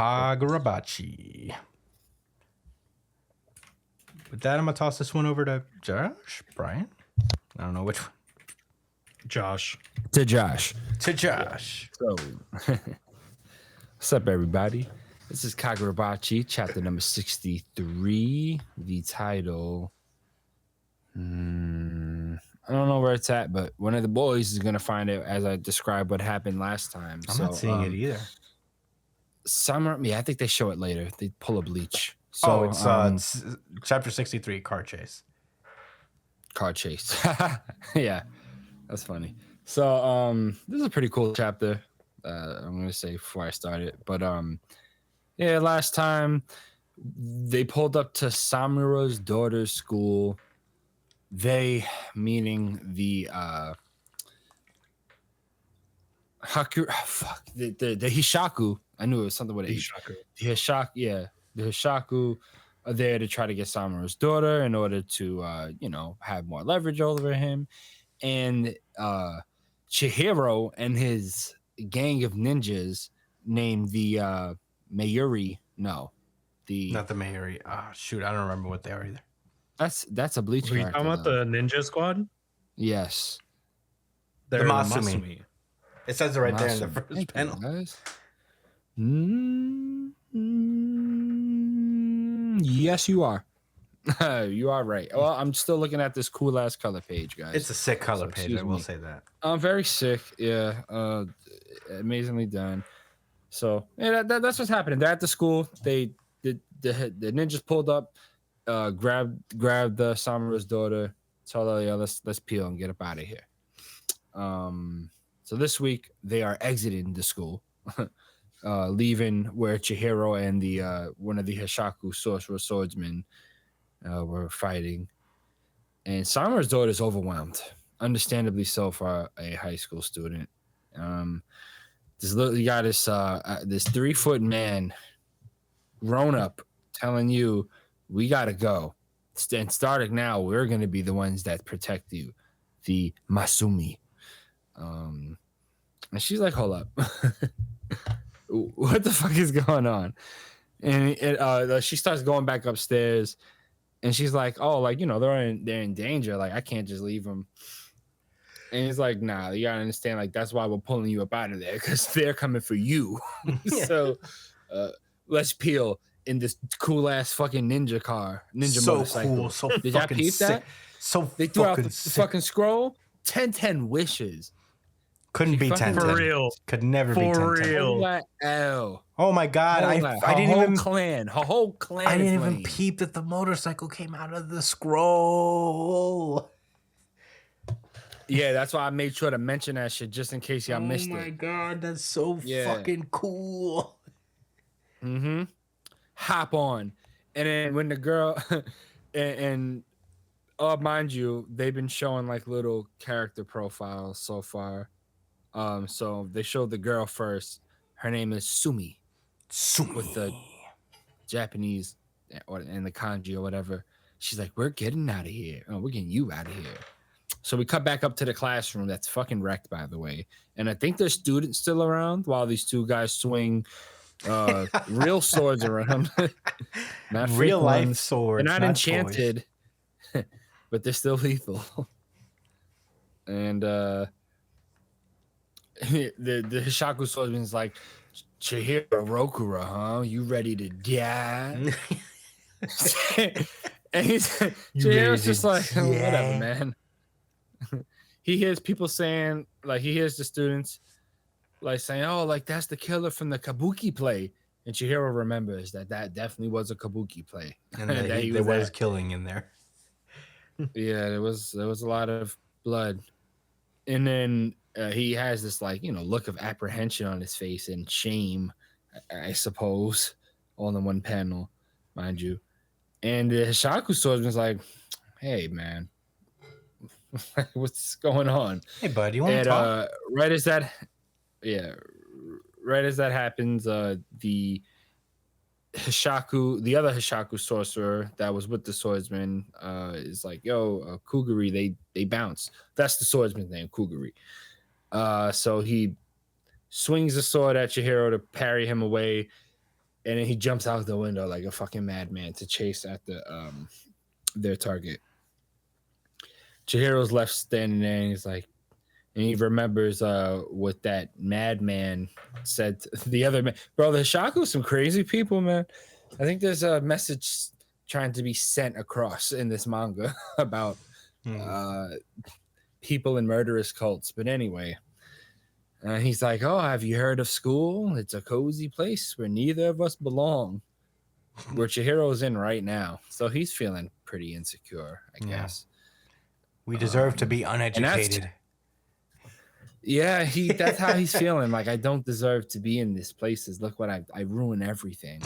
Kagurabachi. With that, I'm going to toss this one over to Josh, Brian. I don't know which one. Josh. To Josh. To Josh. So, what's up, everybody? This is Kagurabachi, chapter number 63. The title, I don't know where it's at, but one of the boys is going to find it as I describe what happened last time. I'm not seeing it either. I think they show it later. They pull a bleach. So, it's chapter 63, car chase. Car chase. Yeah, that's funny. So this is a pretty cool chapter. I'm gonna say before I start it, but yeah, last time they pulled up to Samura's daughter's school. They, meaning the the Hishaku. I knew it was something with a Hishaku. The Hishaku are there to try to get Samura's daughter in order to have more leverage over him. And Chihiro and his gang of ninjas named the Mayuri. Not the Mayuri. Shoot, I don't remember what they are either. That's a Bleach Were you character. talking about the Ninja Squad? Yes. They're The Masumi. It says it right there in the Masumi. first Thank panel. you, guys. Yes, you are. You are right. Well, I'm still looking at this cool ass color page, guys. It's a sick color page, excuse I will me. say that. I'm very sick. Yeah. Amazingly done. So yeah, that's what's happening. They're at the school. The ninjas pulled up, grabbed Samura's daughter, told her, yeah, let's peel and get up out of here. So this week they are exiting the school, leaving where Chihiro and the one of the Hishaku sorcerer swordsmen were fighting. And Samura's daughter is overwhelmed, understandably so for a high school student. You got this 3-foot man, grown up, telling you, we gotta go. And starting now, we're gonna be the ones that protect you, the Masumi. And she's like, hold up, what the fuck is going on? And she starts going back upstairs, and she's like, oh, like, they're in danger. Like, I can't just leave them. And he's like, nah, you gotta understand, like, that's why we're pulling you up out of there, because they're coming for you. So let's peel in this cool ass fucking ninja motorcycle. Cool, so Did y'all fucking peep sick. that? So They threw out fucking the sick. fucking scroll. 10 wishes. Couldn't be fucking- 10. For real. Could never be For 10. real. Hold that L. Oh my god, I didn't even Her whole clan. I didn't is even lame. peep that the motorcycle came out of the scroll. Yeah, that's why I made sure to mention that shit just in case y'all missed Oh my it. god, that's so fucking cool. Mm-hmm. Hop on. And then when the girl and mind you, they've been showing like little character profiles so far. So they showed the girl first. Her name is Sumi with the Japanese and the kanji or whatever. She's like, we're getting out of here. Oh, we're getting you out of here. So we cut back up to the classroom that's fucking wrecked, by the way. And I think there's students still around while these two guys swing real swords around. Not real fake life ones. swords. They're not toys. enchanted, but they're still lethal. And the Hishaku swordsman's like, Chihiro Rokura, huh? You ready to die? And Chihiro's just like, whatever, man. He hears people saying, like, he hears the students like saying, oh, like that's the killer from the Kabuki play. And Chihiro remembers that definitely was a Kabuki play. And there was killing in there. Yeah, there was a lot of blood. And then he has this like, look of apprehension on his face and shame, I suppose, all in one panel, mind you. And the Hishaku swordsman's like, hey, man, what's going on? Hey, bud, you want to talk? Right as that happens, the other Hishaku sorcerer that was with the swordsman, is like, yo, Kuguri, they bounce. That's the swordsman's name, Kuguri. So he swings the sword at Chihiro to parry him away. and then he jumps out the window like a fucking madman to chase at their target. Chihiro's left standing there, and he's like, and he remembers what that madman said to the other man. Bro, the Hishaku, some crazy people, man. I think there's a message trying to be sent across in this manga about people in murderous cults. But anyway, he's like, oh, have you heard of school? It's a cozy place where neither of us belong. Where Chihiro's in right now. So he's feeling pretty insecure, I guess. We deserve to be uneducated. Yeah, that's how he's feeling. Like, I don't deserve to be in these places. Look what I ruin everything.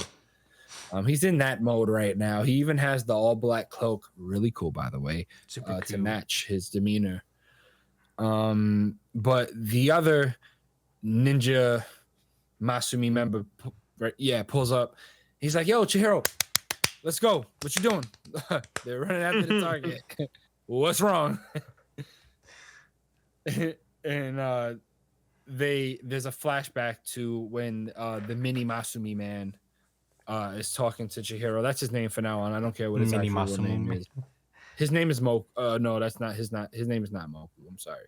He's in that mode right now. He even has the all black cloak, really cool, by the way, to match his demeanor. But the other ninja Masumi member, pulls up. He's like, yo, Chihiro, let's go. What you doing? They're running after the target. What's wrong? And there's a flashback to when the mini Masumi man is talking to Chihiro. That's his name for now on. I don't care what his actual name is. His name is Moku. No, that's not his name is not Moku. I'm sorry.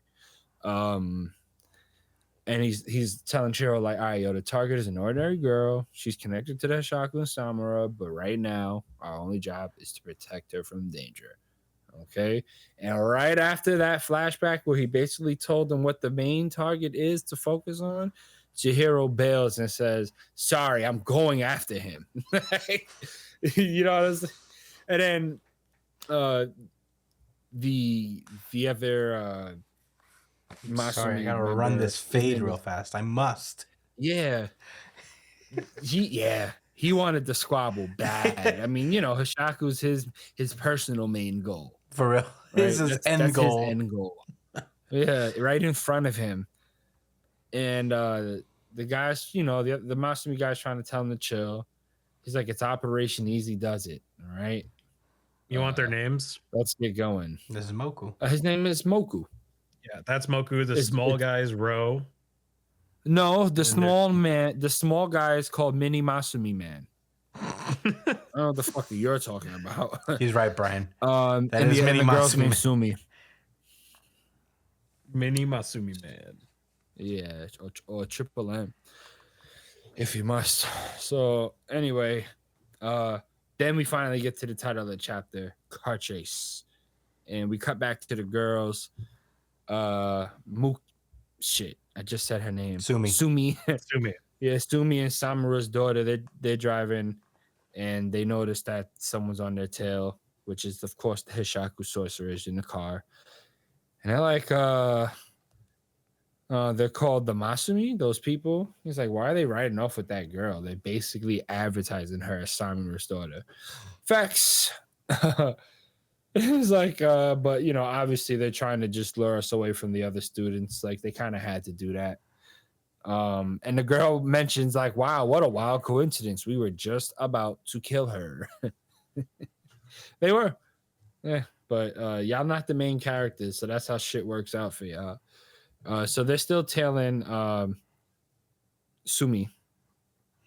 And he's telling Chihiro, like, all right, yo, the target is an ordinary girl. She's connected to the Hishaku and Samura, but right now, our only job is to protect her from danger. Okay. And right after that flashback where he basically told them what the main target is to focus on, Chihiro bails and says, sorry, I'm going after him. You know what I'm saying? And then the other sorry, I gotta run this fade real fast. I must. Yeah. He wanted to squabble bad. I mean, you know, Hishaku's his personal main goal. For real. Right? His end goal. His end goal. Yeah, right in front of him. And the guys, you know, the Masumi guy's trying to tell him to chill. He's like, it's Operation Easy Does It. All right. You want their names? Let's get going. This is Moku. His name is Moku. Yeah, that's Moku. The small guy's Ro. No, the small guy is called Mini Masumi Man. I don't know what the fuck you're talking about. He's right, Brian. And the girl's named Sumi. Mini Masumi Man. Yeah, or Triple M, if you must. So anyway, then we finally get to the title of the chapter, Car Chase, and we cut back to the girls. Shit, I just said her name. Sumi. Yeah, Sumi and Samura's daughter. They're driving, and they notice that someone's on their tail, which is of course the Hishaku sorcerers in the car. And they're like, they're called the Masumi, those people. He's like, why are they riding off with that girl? They're basically advertising her as Samura's daughter. Facts. It's like, but you know, obviously they're trying to just lure us away from the other students. Like they kind of had to do that. And the girl mentions like, wow, what a wild coincidence. We were just about to kill her. They were. Yeah, but y'all not the main characters, so that's how shit works out for y'all. So they're still tailing Sumi.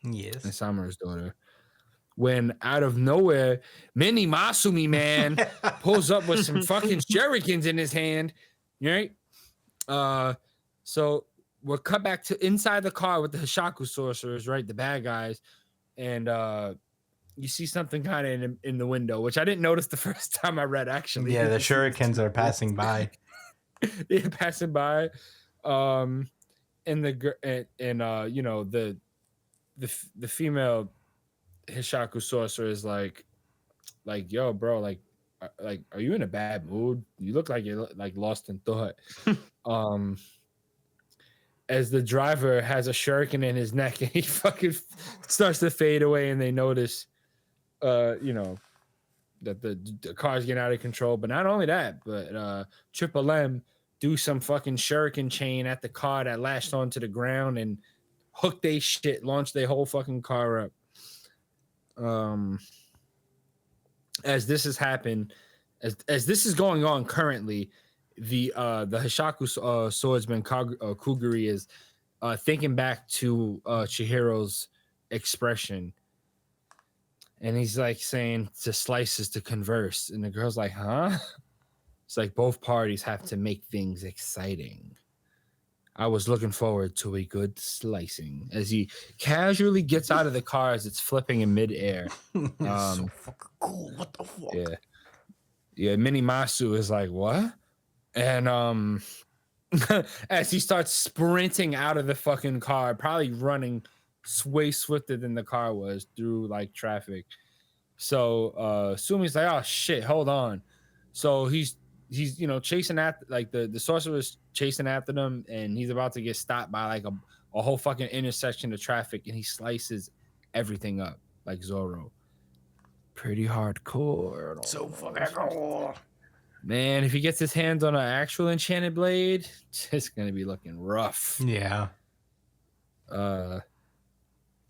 Yes. And Samura's daughter. When out of nowhere, Mini Masumi Man pulls up with some fucking shurikens in his hand. Right? So we're cut back to inside the car with the Hishaku sorcerers, right? The bad guys. And you see something kind of in the window, which I didn't notice the first time I read, actually. Yeah, the shurikens are passing by. Yeah, passing by. And you know, the female Hishaku sorcerer is like, yo, bro, like, are you in a bad mood? You look like you're like lost in thought. As the driver has a shuriken in his neck and he fucking starts to fade away, and they notice, you know, that the car's getting out of control. But not only that, but Triple M do some fucking shuriken chain at the car that lashed onto the ground and hooked they shit, launched their whole fucking car up. As this has happened, as this is going on currently, the Hishaku swordsman Kuguri is thinking back to Chihiro's expression And he's like saying to slices to converse. And the girl's like, huh? It's like both parties have to make things exciting. I was looking forward to a good slicing as he casually gets out of the car as it's flipping in midair. It's so fucking cool. What the fuck? Yeah. Yeah, Mini Masu is like, what? And as he starts sprinting out of the fucking car, probably running way swifter than the car was through like traffic. So Sumi's like, oh shit, hold on. So he's chasing after like the sorcerer's chasing after them, and he's about to get stopped by like a whole fucking intersection of traffic, and he slices everything up like Zoro. Pretty hardcore. So fucking cool. Man, if he gets his hands on an actual enchanted blade, it's gonna be looking rough. Yeah. And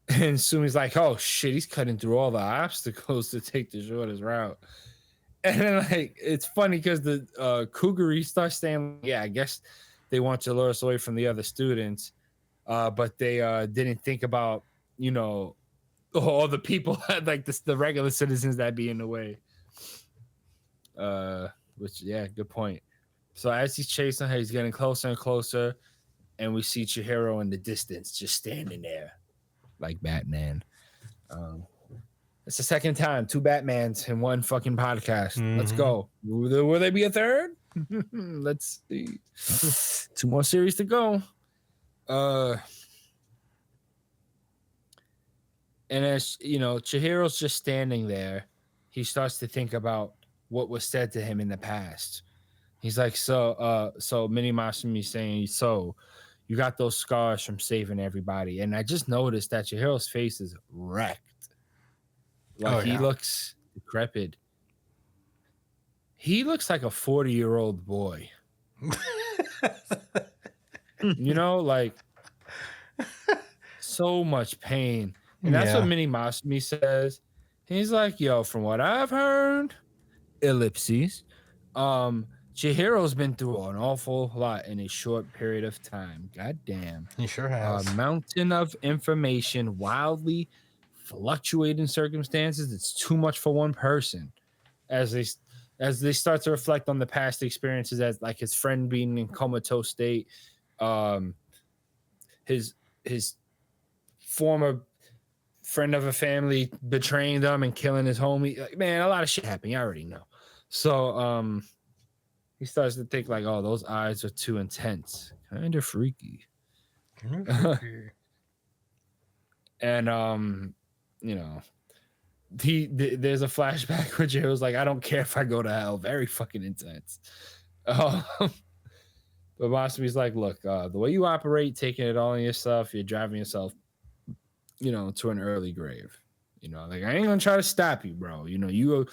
Sumi's like, oh shit, he's cutting through all the obstacles to take the shortest route. And then like it's funny because the Kuguri starts saying, yeah, I guess they want to lure us away from the other students. But they didn't think about, all the people like the regular citizens that be in the way. Which yeah, good point. So as he's chasing her, he's getting closer and closer, and we see Chihiro in the distance just standing there like Batman. It's the second time, 2 Batmans in one fucking podcast. Let's go. Will there be a third? Let's see. 2 more series to go. And as Chihiro's just standing there, he starts to think about what was said to him in the past. He's like, so Mini Masumi saying, so you got those scars from saving everybody. And I just noticed that Chihiro's face is wrecked. Like he looks decrepit. He looks like a 40-year-old boy. Like so much pain. And that's what Mini Masumi says. He's like, yo, from what I've heard, ellipses, Chihiro's been through an awful lot in a short period of time. God damn. He sure has. A mountain of information, wildly fluctuating circumstances. It's too much for one person. As they start to reflect on the past experiences, as like his friend being in comatose state, his former friend of a family betraying them and killing his homie. Like, man, a lot of shit happened. You already know. So he starts to think like, oh, those eyes are too intense. Kind of freaky. And there's a flashback where Jay was like, I don't care if I go to hell. Very fucking intense. But Masumi's like, look, the way you operate, taking it all on yourself, you're driving yourself, to an early grave. Like I ain't gonna try to stop you, bro. You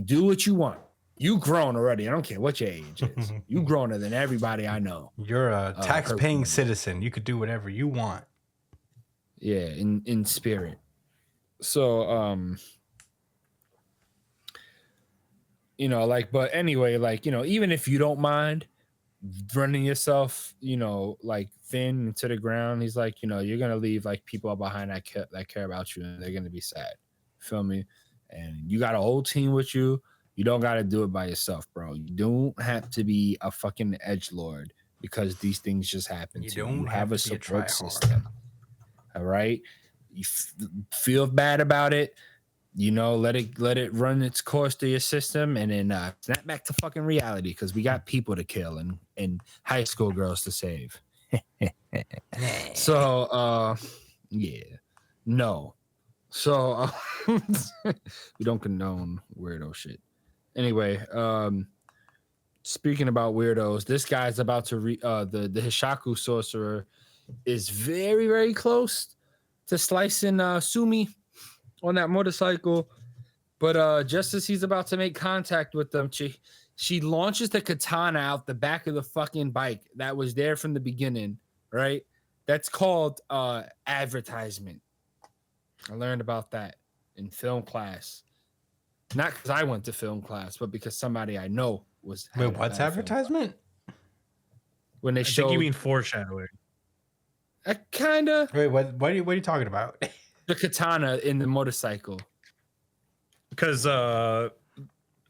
do what you want. You grown already. I don't care what your age is. You growner than everybody I know. You're a tax-paying citizen. You could do whatever you want. Yeah, in spirit. So but anyway, even if you don't mind running yourself, like thin into the ground, he's like, you're gonna leave like people behind that care about you, and they're gonna be sad. Feel me? And you got a whole team with you. You don't got to do it by yourself, bro. You don't have to be a fucking edgelord because these things just happen to you. You have a support system. All right? You feel bad about it. Let it run its course through your system, and then snap back to fucking reality because we got people to kill and high school girls to save. So, yeah. No. So, we don't condone weirdo shit. Anyway, speaking about weirdos, this guy's about to the Hishaku sorcerer is very, very close to slicing Sumi on that motorcycle. But just as he's about to make contact with them, she launches the katana out the back of the fucking bike that was there from the beginning, right? That's called advertisement. I learned about that in film class. Not because I went to film class, but because somebody I know was. Wait, what's advertisement? When they show. I think you mean foreshadowing. Kind of. Wait, what are you talking about? The katana in the motorcycle. because I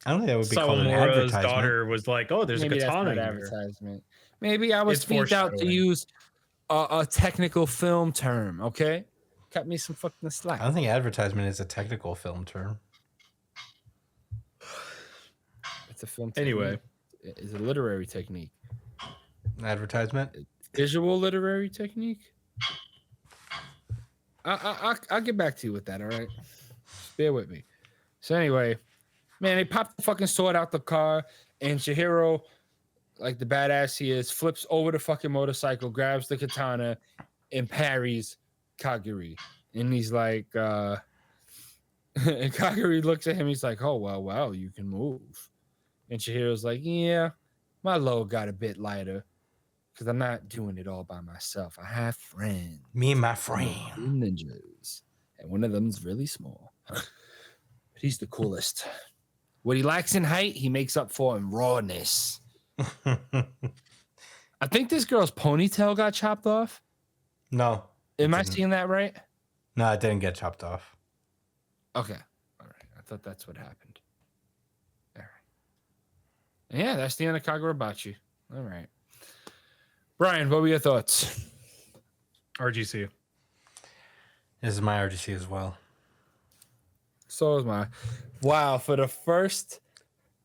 don't think that would be called an Sawamura's advertisement. daughter was like, "Oh, there's Maybe a that's katana not here." advertisement. Maybe I was It's speaked out to foreshadowing. use a technical film term. Okay, cut me some fucking slack. I don't think advertisement is a technical film term. It's a film. Anyway. Technique. It's a literary technique. Advertisement? Visual literary technique. I'll get back to you with that. All right, just bear with me. So anyway, man, they popped the fucking sword out the car, and Chihiro, like the badass he is, flips over the fucking motorcycle, grabs the katana, and parries Kaguri. And he's like, and Kaguri looks at him. He's like, "Oh well, you can move." And Chihiro's like, "Yeah, my load got a bit lighter because I'm not doing it all by myself. I have friends, Me and my friend. ninjas, and one of them's really small, but he's the coolest. What he lacks in height, he makes up for in rawness." I think this girl's ponytail got chopped off. No. Am I didn't. seeing that right? No, it didn't get chopped off. Okay. All right. I thought that's what happened. All right. Yeah, that's the end of Kagurabachi. All right. Brian, what were your thoughts? RGC. This is my RGC as well. So is mine. Wow, for the first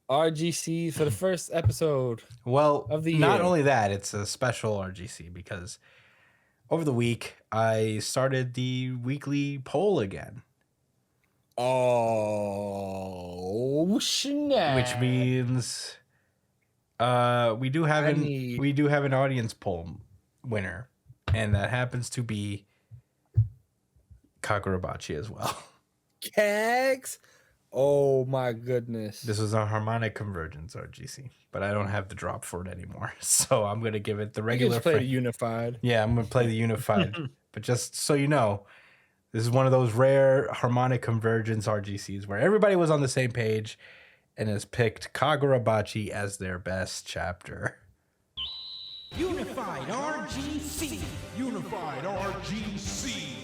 RGC, for the first episode. Well, Of the not year. only that, it's a special RGC because over the week I started the weekly poll again, Oh, snap. which means we do have I need- an audience poll winner, and that happens to be Kagurabachi as well. Kags? Oh, my goodness. This was a harmonic convergence RGC, but I don't have the drop for it anymore, so I'm gonna give it the I regular. just played Unified. Yeah, I'm gonna play the unified. But just so you know, this is one of those rare harmonic convergence RGCs where everybody was on the same page and has picked Kagurabachi as their best chapter. Unified RGC. Unified RGC.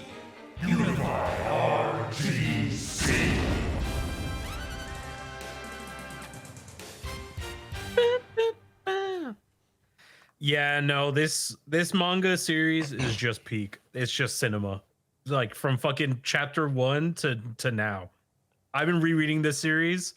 Yeah, no, this manga series is just peak. It's just cinema. Like from fucking chapter 1 to now. I've been rereading this series.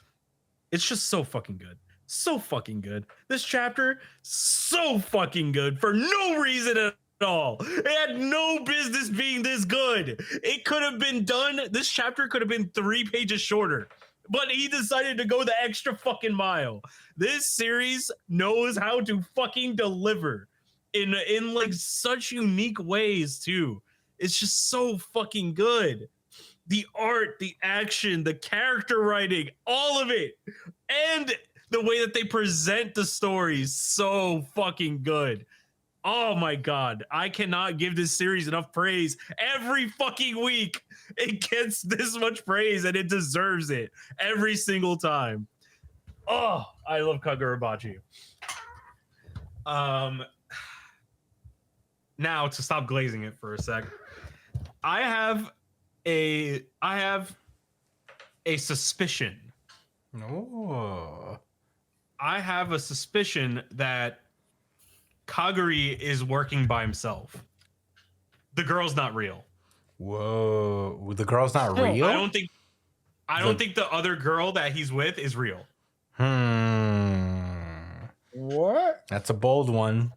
It's just so fucking good. So fucking good. This chapter, so fucking good for no reason at all. It had no business being this good. It could have been done. This chapter could have been 3 pages shorter. But he decided to go the extra fucking mile. This series knows how to fucking deliver in like such unique ways too. It's just so fucking good. The art, the action, the character writing, all of it. And the way that they present the stories, so fucking good. Oh my god, I cannot give this series enough praise. Every fucking week it gets this much praise and it deserves it every single time. Oh, I love Kagurabachi. Now to stop glazing it for a sec, I have a suspicion. Oh. I have a suspicion that Kaguri is working by himself. The girl's not real. Whoa. The girl's not No, real? I don't think the other girl that he's with is real. What? That's a bold one.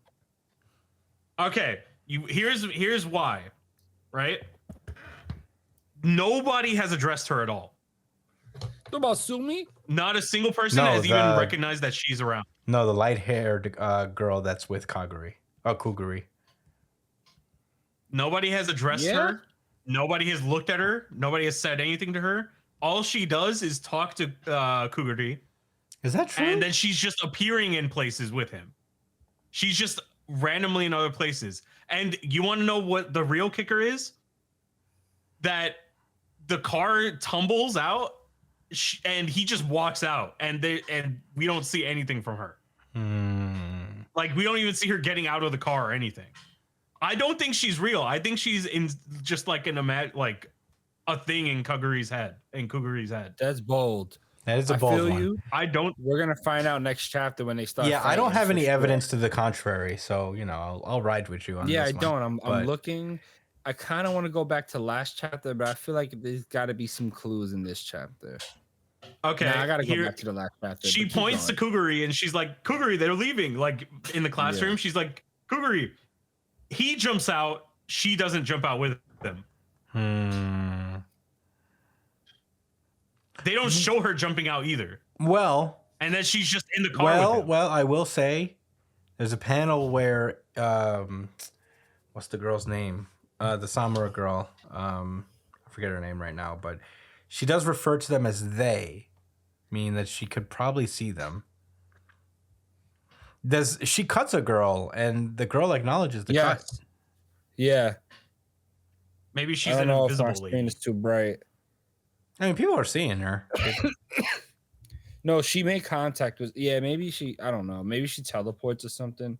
Okay, here's why, right? Nobody has addressed her at all. What about Sumi? Not a single person No, has even the- recognized that she's around. No, the light-haired girl that's with Kaguri. Oh, Kuguri. Nobody has addressed Yeah? her. Nobody has looked at her. Nobody has said anything to her. All she does is talk to Kuguri, Is that true? and then she's just appearing in places with him. She's just randomly in other places. And you want to know what the real kicker is? That the car tumbles out, and he just walks out, and we don't see anything from her. Like we don't even see her getting out of the car or anything. I don't think she's real. I think she's in just like an a thing in Kaguri's head. That's bold. That is a I bold feel one. you. I don't. We're gonna find out next chapter when they start. Yeah, I don't fighting have for any sure. evidence to the contrary, so I'll ride with you on Yeah, this I one. don't. I'm but- looking. I kind of want to go back to last chapter, but I feel like there's got to be some clues in this chapter. Okay, Nah, I gotta go here- back to the last chapter. She but keep points to going. Kuguri and she's like, Kuguri, they're leaving. Like in the classroom, Yeah. she's like, Kuguri. He jumps out. She doesn't jump out with him. They don't show her jumping out either. Well, And then she's just in the car with him. well, I will say there's a panel where what's the girl's name? The Samura girl. I forget her name right now, but she does refer to them as they, meaning that she could probably see them. She cuts a girl and the girl acknowledges the cut. Yes. Yeah. Maybe she's I an don't know if our invisible screen lady. is too bright. I mean, people are seeing her. No, she made contact with. Yeah, maybe she. I don't know. Maybe she teleports or something.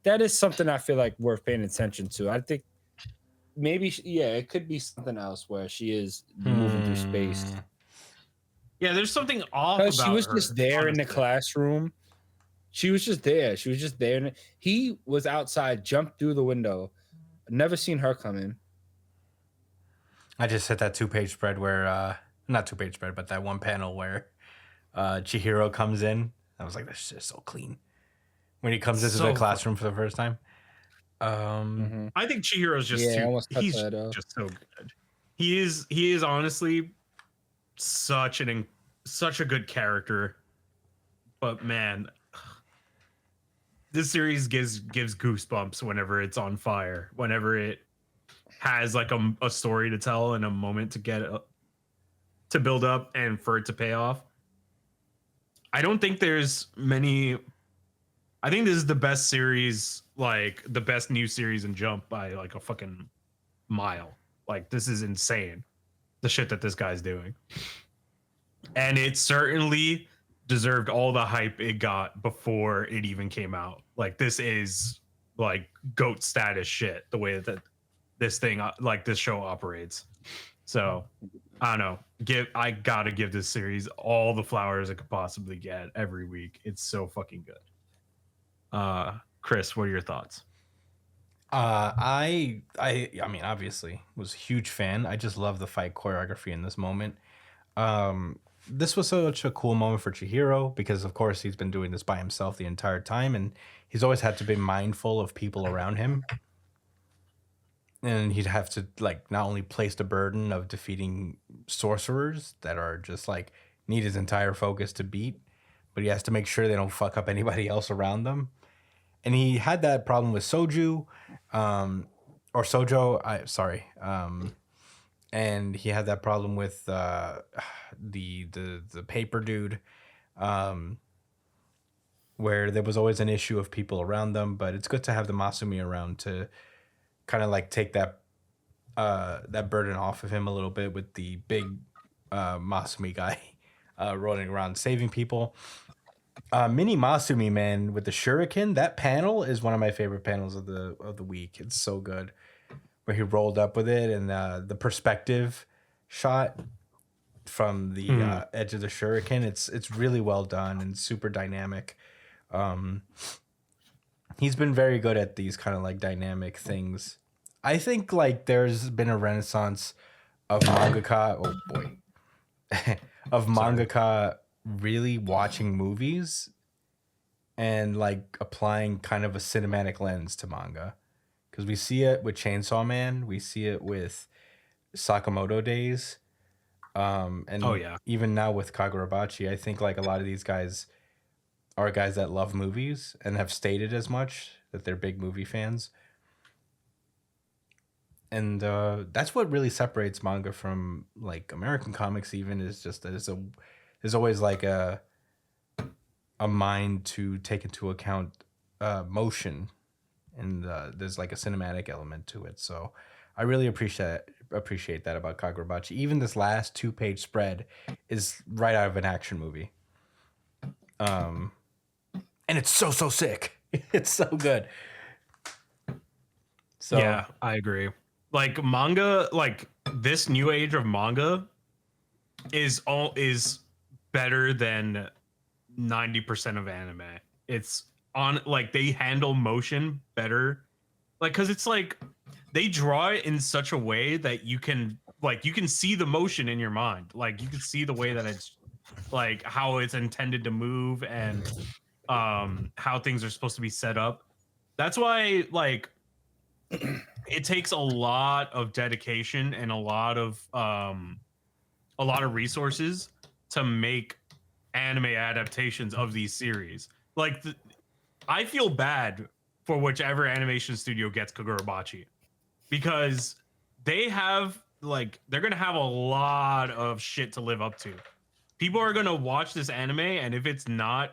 That is something I feel like worth paying attention to. I think maybe. It could be something else where she is moving through space. Yeah, there's something off about She was her, just there in the honestly. classroom. She was just there. She was just there. And he was outside, jumped through the window. Never seen her come in. I just hit that 2-page spread where, not 2-page spread, but that one panel where Chihiro comes in. I was like, this shit's so clean. When he comes into So the classroom for the first time. I think Chihiro's just Yeah, I almost cut he's that off. just so good. He is honestly such a good character. But man, this series gives goosebumps whenever it's on fire, whenever it has like a story to tell and a moment to get to build up and for it to pay off. I don't think there's many. I think this is the best series, like the best new series in Jump by like a fucking mile. Like this is insane, the shit that this guy's doing, and it certainly deserved all the hype it got before it even came out. Like this is like GOAT status shit, the way that this thing, like this show operates. So I don't know. I gotta give this series all the flowers it could possibly get every week. It's so fucking good. Chris, what are your thoughts? I mean, obviously, was a huge fan. I just love the fight choreography in this moment. This was such a cool moment for Chihiro because, of course, he's been doing this by himself the entire time, and he's always had to be mindful of people around him. And he'd have to like not only place the burden of defeating sorcerers that are just like need his entire focus to beat, but he has to make sure they don't fuck up anybody else around them. And he had that problem with Soju, or Sojo. Sorry. And he had that problem with the paper dude, where there was always an issue of people around them. But it's good to have the Masumi around to kind of like take that burden off of him a little bit with the big Masumi guy rolling around saving people. Mini Masumi, man, with the shuriken, that panel is one of my favorite panels of the week. It's so good, where he rolled up with it and the perspective shot from the edge of the shuriken. It's really well done and super dynamic. He's been very good at these kind of like dynamic things. I think like there's been a renaissance of mangaka. Oh boy, of mangaka really watching movies and like applying kind of a cinematic lens to manga, because we see it with Chainsaw Man, we see it with Sakamoto Days, and even now with Kagurabachi. I think like a lot of these guys are guys that love movies and have stated as much, that they're big movie fans. And that's what really separates manga from like American comics. Even is just that there's always like a mind to take into account motion, and there's like a cinematic element to it. So I really appreciate that about Kagurabachi. Even this last 2-page spread is right out of an action movie. And it's so sick. It's so good. So yeah, I agree. Like manga, like this new age of manga is better than 90% of anime. It's on like they handle motion better. Like cuz it's like they draw it in such a way that you can see the motion in your mind. Like you can see the way that it's like how it's intended to move and how things are supposed to be set up. That's why like it takes a lot of dedication and a lot of resources to make anime adaptations of these series. Like I feel bad for whichever animation studio gets Kagurabachi because they have like they're gonna have a lot of shit to live up to. People are gonna watch this anime, and if it's not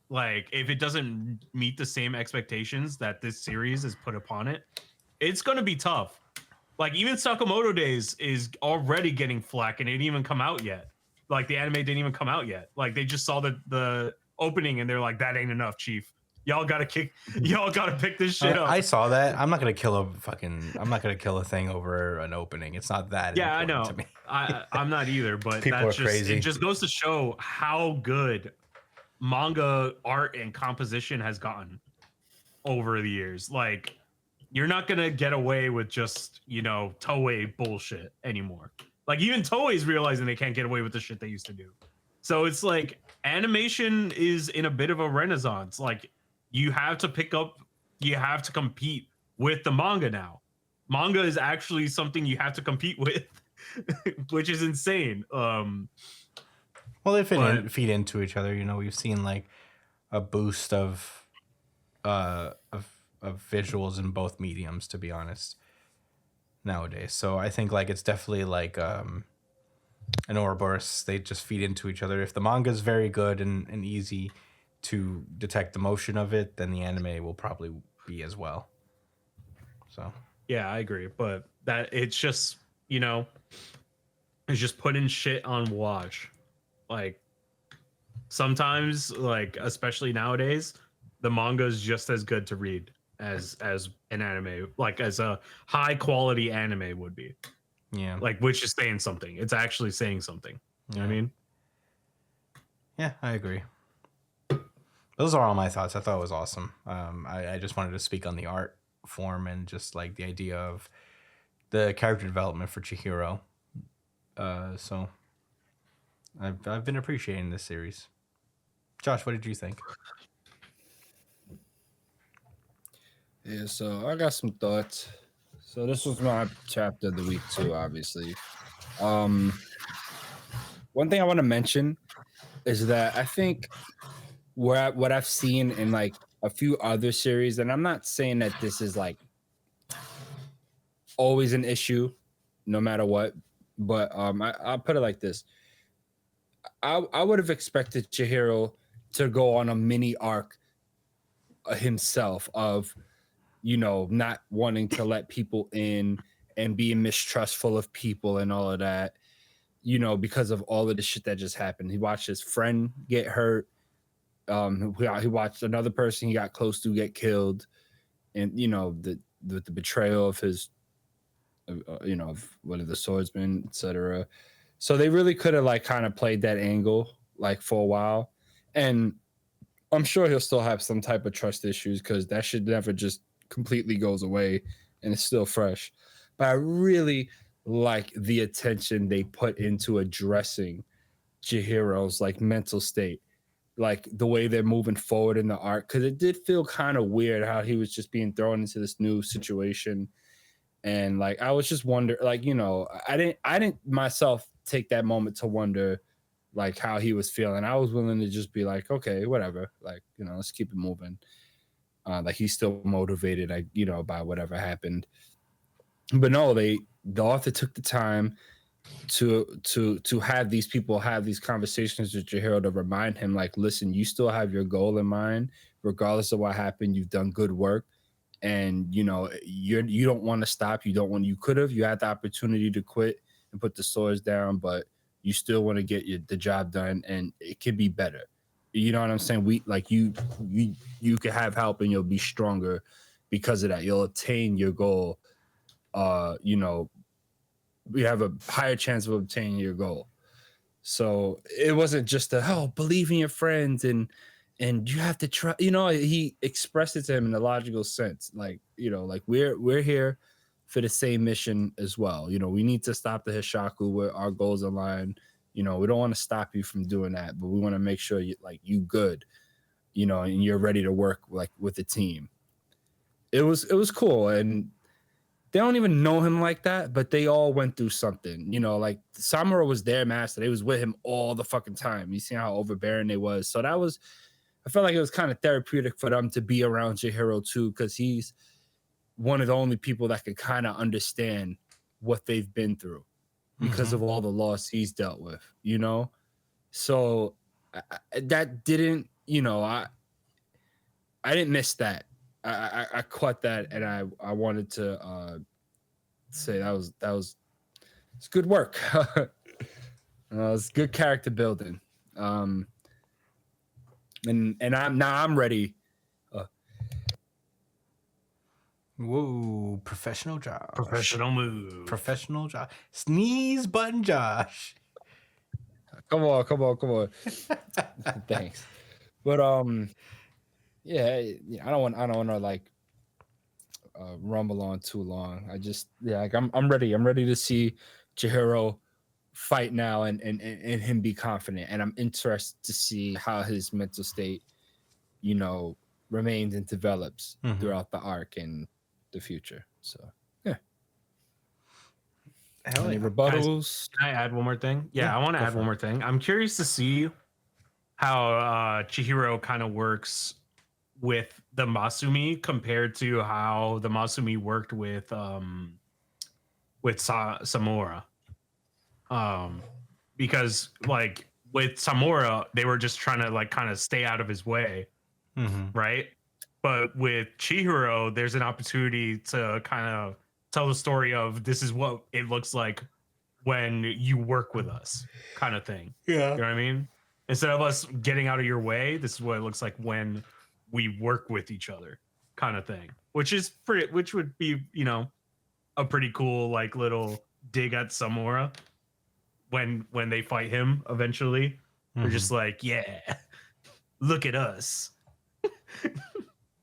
like if it doesn't meet the same expectations that this series has put upon it, it's gonna be tough. Like even Sakamoto Days is already getting flack, and it didn't even come out yet. Like the anime didn't even come out yet. Like they just saw the opening, and they're like, "That ain't enough, Chief. Y'all gotta pick this shit up." I saw that. I'm not gonna kill a thing over an opening. It's not that. Yeah, I know. To me. I'm not either, but People that's are just crazy. it just goes to show how good manga art and composition has gotten over the years. Like you're not gonna get away with just Toei bullshit anymore. Like even Toei's realizing they can't get away with the shit they used to do. So it's like animation is in a bit of a renaissance. Like you have to compete with the manga now. Manga is actually something you have to compete with, which is insane. Well, they feed into each other. We've seen like a boost of visuals in both mediums, to be honest, nowadays. So I think like it's definitely like an Ouroboros. They just feed into each other. If the manga is very good and easy to detect the motion of it, then the anime will probably be as well. So yeah, I agree, but that it's just it's just putting shit on watch. Like sometimes, like especially nowadays, the manga is just as good to read as an anime, like as a high quality anime would be. Yeah, like which is saying something. It's actually saying something. You know what I mean? Yeah, I agree. Those are all my thoughts. I thought it was awesome. I just wanted to speak on the art form and just like the idea of the character development for Chihiro. So I've been appreciating this series. Josh, what did you think? Yeah, so I got some thoughts. So this was my chapter of the week too, obviously. One thing I want to mention is that I think what I've seen in like a few other series, and I'm not saying that this is like always an issue, no matter what, but I'll put it like this. I would have expected Chihiro to go on a mini arc himself of not wanting to let people in and being mistrustful of people and all of that, because of all of the shit that just happened. He watched his friend get hurt. He watched another person he got close to get killed, and the betrayal of his, of one of the swordsmen, etc. So they really could have like kind of played that angle like for a while, and I'm sure he'll still have some type of trust issues because that shit never just completely goes away and it's still fresh. But I really like the attention they put into addressing Chihiro's like mental state, like the way they're moving forward in the arc, because it did feel kind of weird how he was just being thrown into this new situation. And like I was just wondering, like, I didn't myself take that moment to wonder like how he was feeling. I was willing to just be like, okay, whatever, like, let's keep it moving. Like he's still motivated, like, by whatever happened. But no, the author took the time to have these people have these conversations with Chihiro to remind him, like, listen, you still have your goal in mind, regardless of what happened. You've done good work, and you don't want to stop. You could have, you had the opportunity to quit and put the swords down, but you still want to get the job done, and it could be better. You know what I'm saying? You can have help, and you'll be stronger because of that. You'll attain your goal, you have a higher chance of obtaining your goal. So it wasn't just believe in your friends and you have to try. He expressed it to him in a logical sense, like like we're here for the same mission as well. We need to stop the Hishaku where our goals align. We don't want to stop you from doing that, but we want to make sure you good, and you're ready to work like with the team. It was cool, and they don't even know him like that, but they all went through something. Like Samura was their master. They was with him all the fucking time. You see how overbearing they was. So I felt like it was kind of therapeutic for them to be around Chihiro too, because he's one of the only people that could kind of understand what they've been through because of all the loss he's dealt with, So that didn't, I didn't miss that. I caught that, and I wanted to say that was it's good work. It's good character building. And I'm ready. Whoa, professional Josh. Professional move. Professional Josh. Sneeze button Josh. Come on. Thanks. But yeah, I don't want to like rumble on too long. I just like I'm ready. I'm ready to see Chihiro fight now and him be confident. And I'm interested to see how his mental state, remains and develops throughout the arc and the future. So yeah. Any rebuttals? Guys, can I add one more thing? Yeah, I want to add one more thing. I'm curious to see how Chihiro kind of works with the Masumi compared to how the Masumi worked with Samura. Because like with Samura, they were just trying to like kind of stay out of his way, right? But with Chihiro, there's an opportunity to kind of tell the story of this is what it looks like when you work with us, kind of thing. Yeah. You know what I mean? Instead of us getting out of your way, this is what it looks like when we work with each other, kind of thing. Which would be, a pretty cool like little dig at Samura when they fight him eventually. They're just like, yeah, look at us.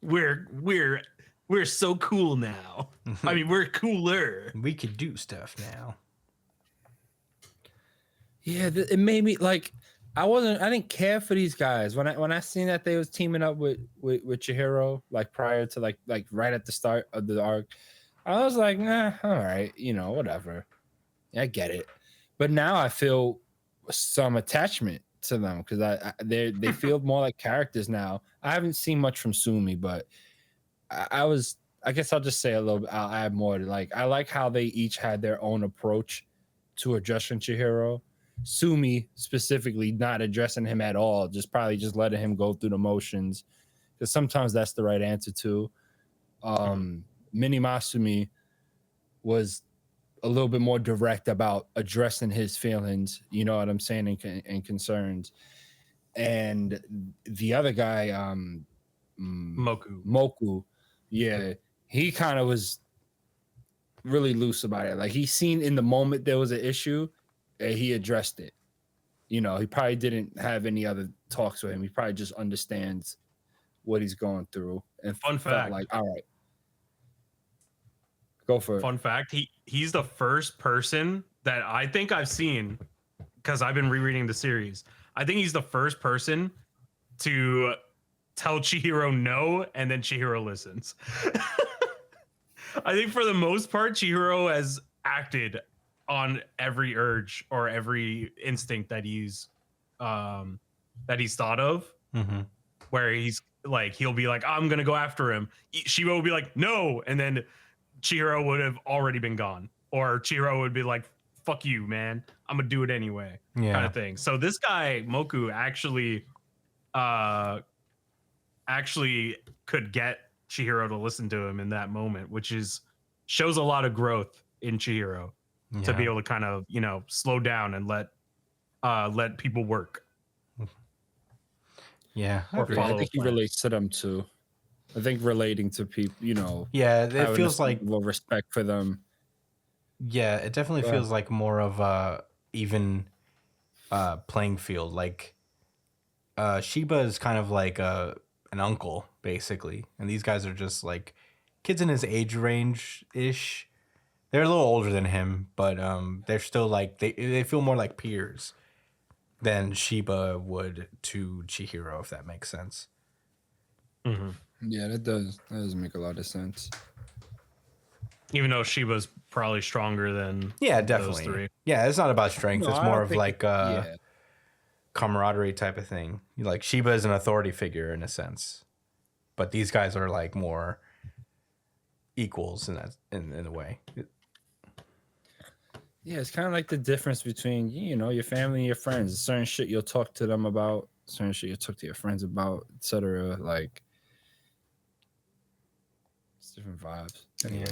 we're so cool now. I mean, we're cooler. We could do stuff now. Yeah, it made me like I didn't care for these guys when I seen that they was teaming up with Chihiro like prior to like right at the start of the arc. I was like, nah, all right, whatever. I get it. But now I feel some attachment to them because they feel more like characters now. I haven't seen much from Sumi, but I guess I'll just say a little bit. I'll add more to like I like how they each had their own approach to addressing Chihiro. Sumi specifically not addressing him at all, just letting him go through the motions, because sometimes that's the right answer too. Mini Masumi was a little bit more direct about addressing his feelings, you know what I'm saying, and concerns. And the other guy, Moku, yeah, he kind of was really loose about it. Like he seen in the moment there was an issue, and he addressed it. He probably didn't have any other talks with him. He probably just understands what he's going through. And fun fact, like, all right, go for it. Fun fact, he's the first person that I think I've seen, because I've been rereading the series. I think he's the first person to tell Chihiro no, and then Chihiro listens. I think for the most part, Chihiro has acted on every urge or every instinct that he's thought of, where he's like, he'll be like, I'm gonna go after him. Shiba will be like, no, and then Chihiro would have already been gone, or Chihiro would be like, fuck you, man, I'm gonna do it anyway, kind of thing. So this guy Moku actually could get Chihiro to listen to him in that moment, which shows a lot of growth in Chihiro to be able to kind of slow down and let people work. Yeah, I think he relates to them too. I think relating to people, yeah, it feels like respect for them. Yeah, it definitely Yeah. feels like more of a even playing field. Like Sheba is kind of like an uncle basically, and these guys are just like kids in his age range ish. They're a little older than him, but they're still like they feel more like peers than Sheba would to Chihiro, if that makes sense. Mhm. Yeah, that does make a lot of sense. Even though Sheba's probably stronger than Yeah, those definitely. three. Yeah, it's not about strength. No, It's I more don't of think like yeah. camaraderie type of thing. Like Sheba is an authority figure in a sense, but these guys are like more equals in that in a way. Yeah, it's kind of like the difference between your family and your friends. Certain shit you'll talk to them about, certain shit you'll talk to your friends about, etc. Like it's different vibes. Anyway,